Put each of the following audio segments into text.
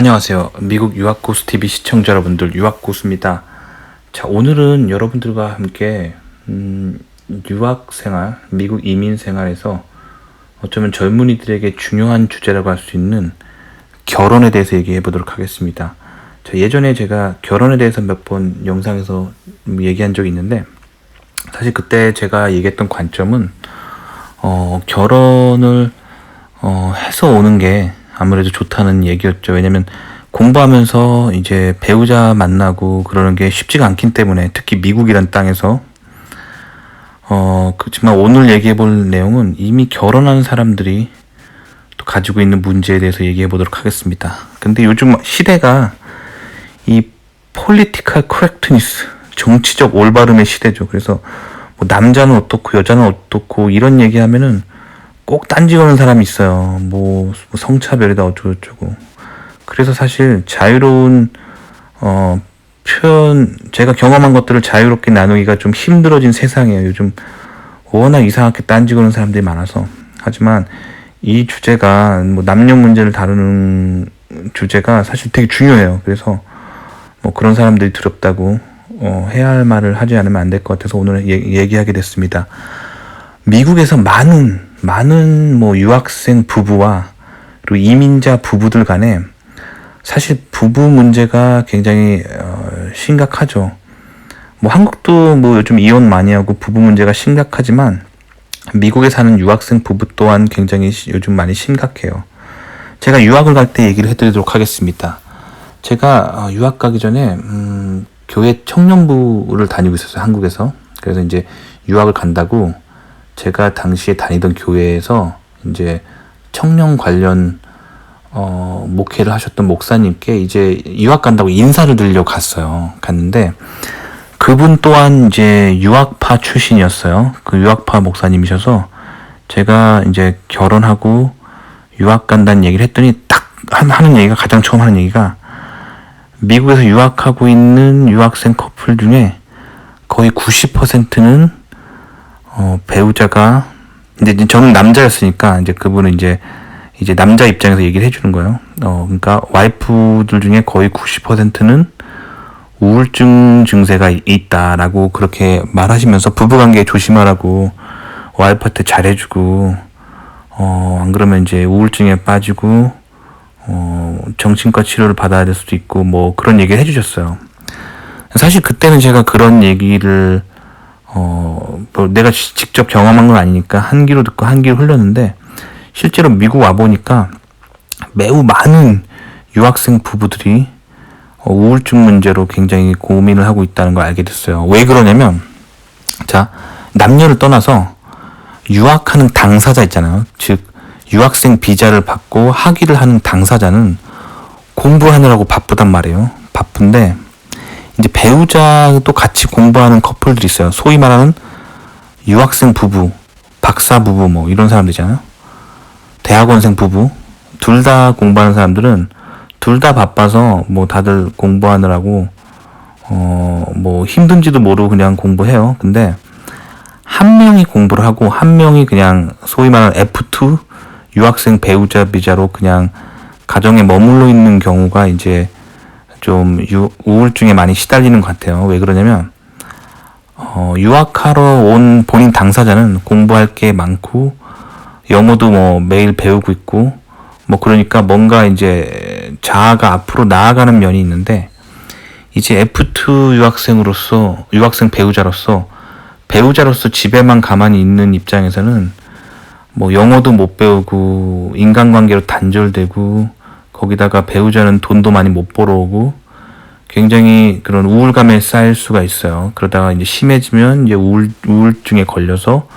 안녕하세요. 미국 유학고수TV 시청자 여러분들, 유학고수입니다. 자, 오늘은 여러분들과 함께 유학생활, 미국 이민생활에서 어쩌면 젊은이들에게 중요한 주제라고 할 수 있는 결혼에 대해서 얘기해 보도록 하겠습니다. 자, 예전에 제가 결혼에 대해서 몇 번 영상에서 얘기한 적이 있는데, 사실 그때 제가 얘기했던 관점은 결혼을 해서 오는 게 아무래도 좋다는 얘기였죠. 왜냐면 공부하면서 이제 배우자 만나고 그러는 게 쉽지가 않기 때문에, 특히 미국이란 땅에서. 그렇지만 오늘 얘기해 볼 내용은 이미 결혼한 사람들이 또 가지고 있는 문제에 대해서 얘기해 보도록 하겠습니다. 근데 요즘 시대가 이 political correctness, 정치적 올바름의 시대죠. 그래서 뭐 남자는 어떻고 여자는 어떻고 이런 얘기하면은 꼭 딴지 거는 사람이 있어요. 뭐 성차별이다 어쩌고저쩌고. 그래서 사실 자유로운 표현, 제가 경험한 것들을 자유롭게 나누기가 좀 힘들어진 세상이에요. 요즘 워낙 이상하게 딴지 거는 사람들이 많아서. 하지만 이 주제가 뭐 남녀 문제를 다루는 주제가 사실 되게 중요해요. 그래서 뭐 그런 사람들이 두렵다고 해야 할 말을 하지 않으면 안 될 것 같아서 오늘 얘기하게 됐습니다. 미국에서 많은 뭐 유학생 부부와 그리고 이민자 부부들 간에 사실 부부 문제가 굉장히 심각하죠. 뭐 한국도 뭐 요즘 이혼 많이 하고 부부 문제가 심각하지만 미국에 사는 유학생 부부 또한 굉장히 요즘 많이 심각해요. 제가 유학을 갈 때 얘기를 해드리도록 하겠습니다. 제가 유학 가기 전에 교회 청년부를 다니고 있었어요, 한국에서. 그래서 이제 유학을 간다고 제가 당시에 다니던 교회에서 이제 청년 관련 목회를 하셨던 목사님께 이제 유학 간다고 인사를 드리려고 갔는데 그분 또한 이제 유학파 출신이었어요. 그 유학파 목사님이셔서 제가 이제 결혼하고 유학 간다는 얘기를 했더니 딱 하는 얘기가, 가장 처음 하는 얘기가, 미국에서 유학하고 있는 유학생 커플 중에 거의 90%는 배우자가, 이제 저는 남자였으니까 이제 그분은 이제 남자 입장에서 얘기를 해주는 거예요. 그러니까 와이프들 중에 거의 90%는 우울증 증세가 있다라고 그렇게 말하시면서 부부관계 조심하라고 와이프한테 잘해주고, 안 그러면 이제 우울증에 빠지고, 정신과 치료를 받아야 될 수도 있고, 뭐 그런 얘기를 해주셨어요. 사실 그때는 제가 그런 얘기를 뭐 내가 직접 경험한 건 아니니까 한 귀로 듣고 한 귀로 흘렸는데, 실제로 미국 와보니까 매우 많은 유학생 부부들이 우울증 문제로 굉장히 고민을 하고 있다는 걸 알게 됐어요. 왜 그러냐면, 자, 남녀를 떠나서 유학하는 당사자 있잖아요. 즉 유학생 비자를 받고 학위를 하는 당사자는 공부하느라고 바쁘단 말이에요. 바쁜데 이제 배우자도 같이 공부하는 커플들이 있어요. 소위 말하는 유학생 부부, 박사 부부 뭐 이런 사람들이잖아요. 대학원생 부부, 둘 다 공부하는 사람들은 둘 다 바빠서 뭐 다들 공부하느라고 뭐 힘든지도 모르고 그냥 공부해요. 근데 한 명이 공부를 하고 한 명이 그냥 소위 말하는 F2 유학생 배우자 비자로 그냥 가정에 머물러 있는 경우가 이제 좀 우울증에 많이 시달리는 것 같아요. 왜 그러냐면 유학하러 온 본인 당사자는 공부할 게 많고 영어도 뭐 매일 배우고 있고 뭐 그러니까 뭔가 이제 자아가 앞으로 나아가는 면이 있는데, 이제 F2 유학생 배우자로서 집에만 가만히 있는 입장에서는 뭐 영어도 못 배우고 인간관계로 단절되고 거기다가 배우자는 돈도 많이 못 벌어오고 굉장히 그런 우울감에 쌓일 수가 있어요. 그러다가 이제 심해지면 이제 우울증에 걸려서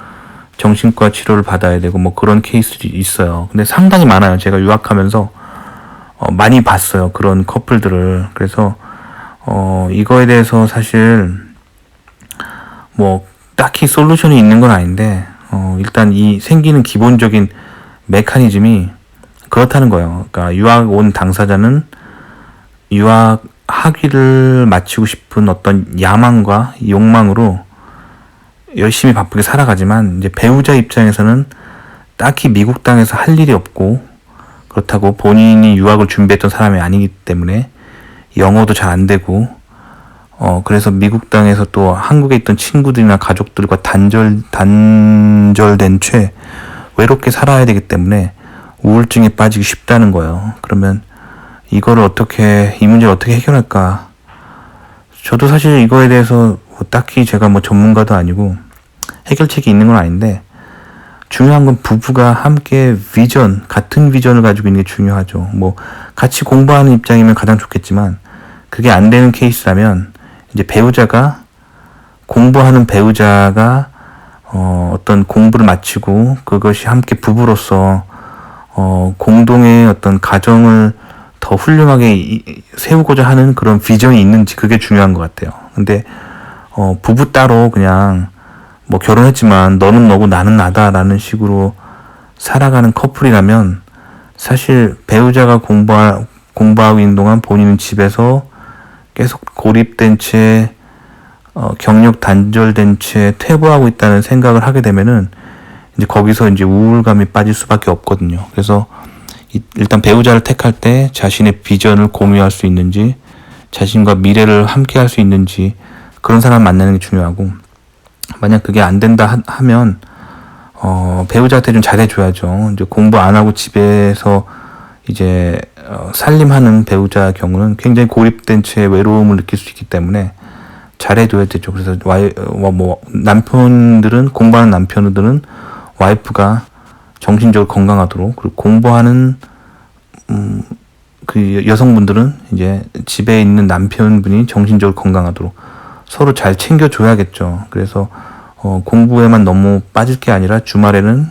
정신과 치료를 받아야 되고 뭐 그런 케이스들이 있어요. 근데 상당히 많아요. 제가 유학하면서 많이 봤어요, 그런 커플들을. 그래서 이거에 대해서 사실 뭐 딱히 솔루션이 있는 건 아닌데 일단 이 생기는 기본적인 메커니즘이 그렇다는 거예요. 그러니까 유학 온 당사자는 유학 학위를 마치고 싶은 어떤 야망과 욕망으로 열심히 바쁘게 살아가지만, 이제 배우자 입장에서는 딱히 미국 땅에서 할 일이 없고 그렇다고 본인이 유학을 준비했던 사람이 아니기 때문에 영어도 잘 안 되고, 그래서 미국 땅에서 또 한국에 있던 친구들이나 가족들과 단절된 채 외롭게 살아야 되기 때문에 우울증에 빠지기 쉽다는 거예요. 그러면 이 문제를 어떻게 해결할까? 저도 사실 이거에 대해서 딱히 제가 뭐 전문가도 아니고 해결책이 있는 건 아닌데, 중요한 건 부부가 함께 같은 비전을 가지고 있는 게 중요하죠. 뭐 같이 공부하는 입장이면 가장 좋겠지만, 그게 안 되는 케이스라면 이제 공부하는 배우자가 어떤 공부를 마치고 그것이 함께 부부로서 공동의 어떤 가정을 더 훌륭하게 세우고자 하는 그런 비전이 있는지, 그게 중요한 것 같아요. 근데 부부 따로 그냥 뭐 결혼했지만 너는 너고 나는 나다라는 식으로 살아가는 커플이라면, 사실 배우자가 공부하고 있는 동안 본인은 집에서 계속 고립된 채 경력 단절된 채 퇴보하고 있다는 생각을 하게 되면은 이제 거기서 이제 우울감이 빠질 수밖에 없거든요. 그래서 일단 배우자를 택할 때 자신의 비전을 공유할 수 있는지, 자신과 미래를 함께 할 수 있는지, 그런 사람 만나는 게 중요하고, 만약 그게 안 된다 하면 배우자한테 좀 잘해줘야죠. 이제 공부 안 하고 집에서 이제 살림하는 배우자의 경우는 굉장히 고립된 채 외로움을 느낄 수 있기 때문에 잘해줘야 되죠. 그래서 공부하는 남편들은 와이프가 정신적으로 건강하도록, 그리고 공부하는 그 여성분들은 이제 집에 있는 남편분이 정신적으로 건강하도록 서로 잘 챙겨줘야겠죠. 그래서 공부에만 너무 빠질 게 아니라 주말에는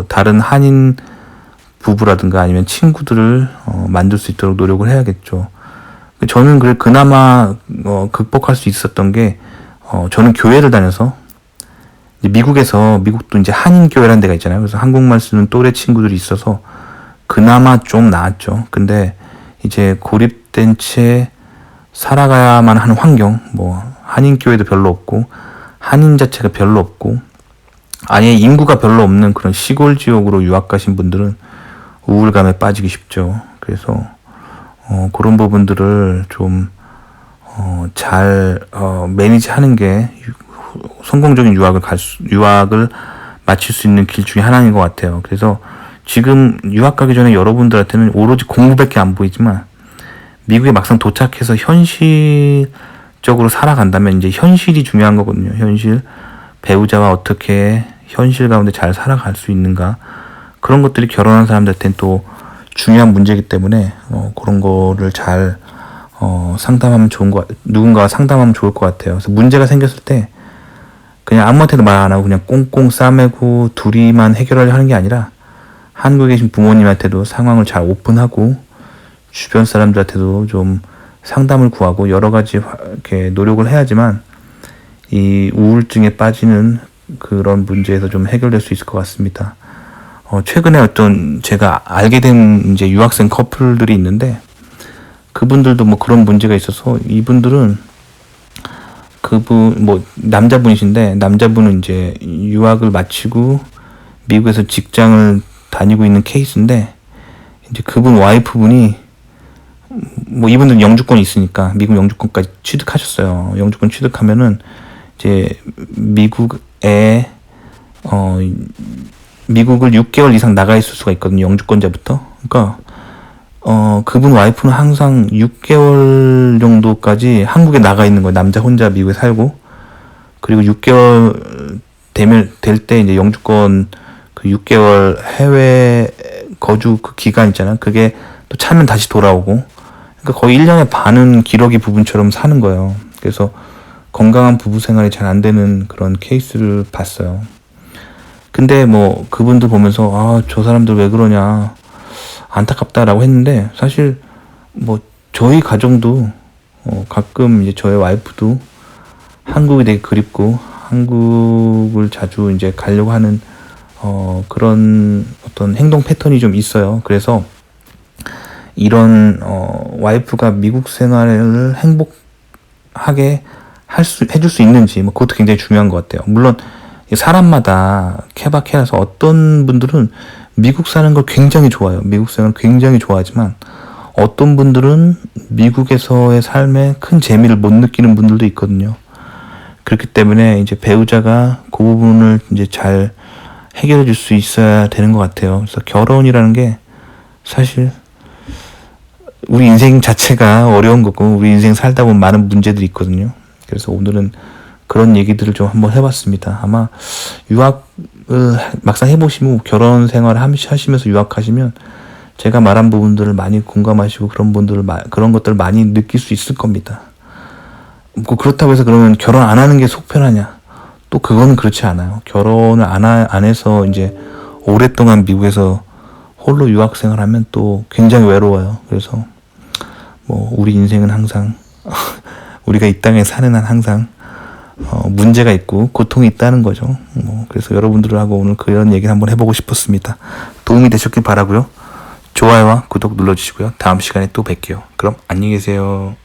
다른 한인 부부라든가 아니면 친구들을 만들 수 있도록 노력을 해야겠죠. 저는 그나마 극복할 수 있었던 게, 저는 교회를 다녀서, 미국도 이제 한인 교회라는 데가 있잖아요. 그래서 한국말 쓰는 또래 친구들이 있어서 그나마 좀 나았죠. 근데 이제 고립된 채 살아가야만 하는 환경, 한인 교회도 별로 없고 한인 자체가 별로 없고 아예 인구가 별로 없는 그런 시골 지역으로 유학 가신 분들은 우울감에 빠지기 쉽죠. 그래서 그런 부분들을 좀 잘 매니지하는 게 성공적인 유학을 마칠 수 있는 길 중에 하나인 것 같아요. 그래서 지금 유학 가기 전에 여러분들한테는 오로지 공부밖에 안 보이지만, 미국에 막상 도착해서 현실적으로 살아간다면 이제 현실이 중요한 거거든요. 배우자와 어떻게 현실 가운데 잘 살아갈 수 있는가, 그런 것들이 결혼한 사람들한테는 또 중요한 문제이기 때문에 그런 거를 잘 상담하면 누군가와 상담하면 좋을 것 같아요. 그래서 문제가 생겼을 때 그냥 아무한테도 말 안 하고 그냥 꽁꽁 싸매고 둘이만 해결하려 하는 게 아니라, 한국에 계신 부모님한테도 상황을 잘 오픈하고 주변 사람들한테도 좀 상담을 구하고 여러 가지 이렇게 노력을 해야지만 이 우울증에 빠지는 그런 문제에서 좀 해결될 수 있을 것 같습니다. 최근에 제가 알게 된 이제 유학생 커플들이 있는데, 그분들도 그런 문제가 있어서, 이분들은 남자분이신데, 남자분은 이제 유학을 마치고 미국에서 직장을 다니고 있는 케이스인데, 이제 그분 와이프분이 이분들은 영주권이 있으니까 미국 영주권까지 취득하셨어요. 영주권 취득하면은 이제 미국을 6개월 이상 나가 있을 수가 있거든요. 영주권자부터. 그러니까 그분 와이프는 항상 6개월 정도까지 한국에 나가 있는 거예요. 남자 혼자 미국에 살고, 그리고 6개월 될 때 이제 영주권 6개월 해외 거주 그 기간 있잖아요. 그게 또 차면 다시 돌아오고, 그러니까 거의 1년에 반은 기러기 부부처럼 사는 거예요. 그래서 건강한 부부 생활이 잘 안 되는 그런 케이스를 봤어요. 근데 그분들 보면서 저 사람들 왜 그러냐, 안타깝다라고 했는데, 사실 저희 가정도 가끔 이제 저의 와이프도 한국이 되게 그립고 한국을 자주 이제 가려고 하는 그런 어떤 행동 패턴이 좀 있어요. 그래서 이런 와이프가 미국 생활을 행복하게 해줄 수 있는지, 그것도 굉장히 중요한 것 같아요. 물론 사람마다 케바케라서 어떤 분들은 미국 사는 걸 굉장히 좋아해요. 미국 생활을 굉장히 좋아하지만 어떤 분들은 미국에서의 삶에 큰 재미를 못 느끼는 분들도 있거든요. 그렇기 때문에 이제 배우자가 그 부분을 이제 잘 해결해 줄 수 있어야 되는 것 같아요. 그래서 결혼이라는 게 사실 우리 인생 자체가 어려운 거고 우리 인생 살다 보면 많은 문제들이 있거든요. 그래서 오늘은 그런 얘기들을 좀 한번 해봤습니다. 아마 유학을 막상 해보시면 결혼 생활을 하시면서 유학하시면 제가 말한 부분들을 많이 공감하시고 그런 것들을 많이 느낄 수 있을 겁니다. 뭐 그렇다고 해서 그러면 결혼 안 하는 게 속 편하냐? 또 그거는 그렇지 않아요. 결혼을 안 해서 이제 오랫동안 미국에서 홀로 유학 생활하면 또 굉장히 외로워요. 그래서 뭐 우리 인생은 항상 우리가 이 땅에 사는 한 항상 문제가 있고 고통이 있다는 거죠. 그래서 여러분들하고 오늘 그런 얘기를 한번 해보고 싶었습니다. 도움이 되셨길 바라고요. 좋아요와 구독 눌러주시고요. 다음 시간에 또 뵐게요. 그럼 안녕히 계세요.